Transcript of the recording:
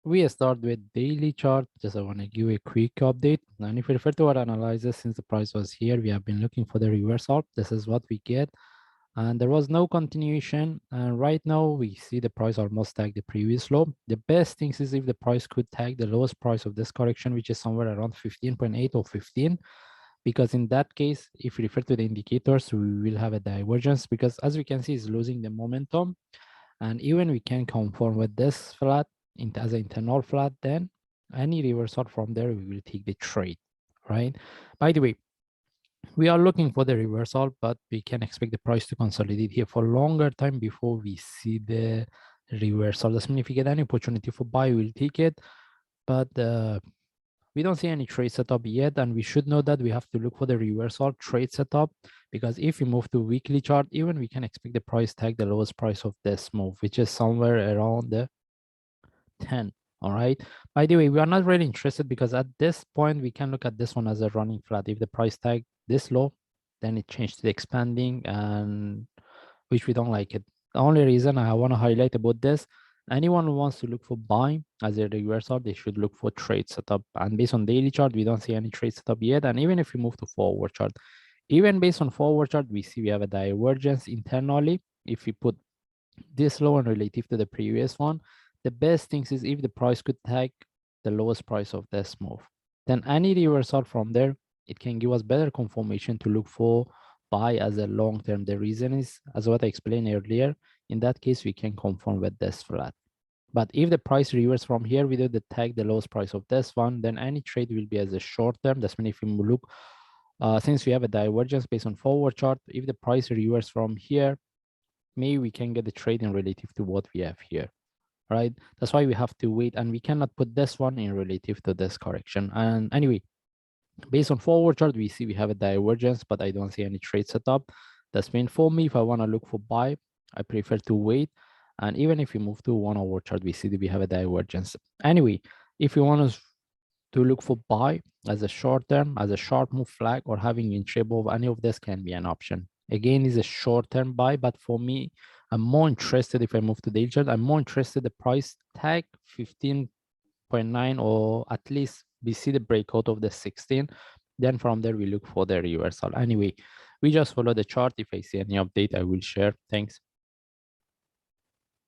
We start with daily chart. Just I want to give a quick update. And if we refer to our analysis, since the price was here, we have been looking for the reversal. This is what we get. And there was no continuation. And right now we see the price almost tag the previous low. The best thing is if the price could tag the lowest price of this correction, which is somewhere around 15.8 or 15, because in that case, if we refer to the indicators, we will have a divergence because as we can see, it's losing the momentum. And even we can conform with this flat as an internal flat, then any reversal from there, we will take the trade, right? By the way, we are looking for the reversal, but we can expect the price to consolidate here for longer time before we see the reversal. That's mean if we get any opportunity for buy, we'll take it. But we don't see any trade setup yet, and we should know that we have to look for the reversal trade setup, because if we move to weekly chart, even we can expect the price tag the lowest price of this move, which is somewhere around the 10. All right. By the way, we are not really interested because at this point, we can look at this one as a running flat. If the price tag this low, then it changed to the expanding, and which we don't like it. The only reason I want to highlight about this, anyone who wants to look for buying as a reversal, they should look for trade setup. And based on daily chart, we don't see any trade setup yet. And even if we move to forward chart, even based on forward chart, we see we have a divergence internally. If we put this low and relative to the previous one, the best thing is if the price could tag the lowest price of this move, then any reversal from there, it can give us better confirmation to look for buy as a long term. The reason is, as what I explained earlier, in that case, we can confirm with this flat. But if the price reverse from here, we do the tag the lowest price of this one, then any trade will be as a short term. That's mean if we look, since we have a divergence based on forward chart, if the price reverse from here, maybe we can get the trade in relative to what we have here, right? That's why we have to wait, and we cannot put this one in relative to this correction. And anyway, based on forward chart, we see we have a divergence, but I don't see any trade setup. That's mean for me, if I want to look for buy, I prefer to wait. And even if we move to 1 hour chart, we see that we have a divergence. Anyway, if you want to look for buy as a short term, as a short move flag, or having in shape of any of this can be an option. Again, is a short term buy, but for me, I'm more interested if I move to daily chart. I'm more interested the price tag 15.9, or at least we see the breakout of the 16. Then from there, we look for the reversal. Anyway, we just follow the chart. If I see any update, I will share. Thanks.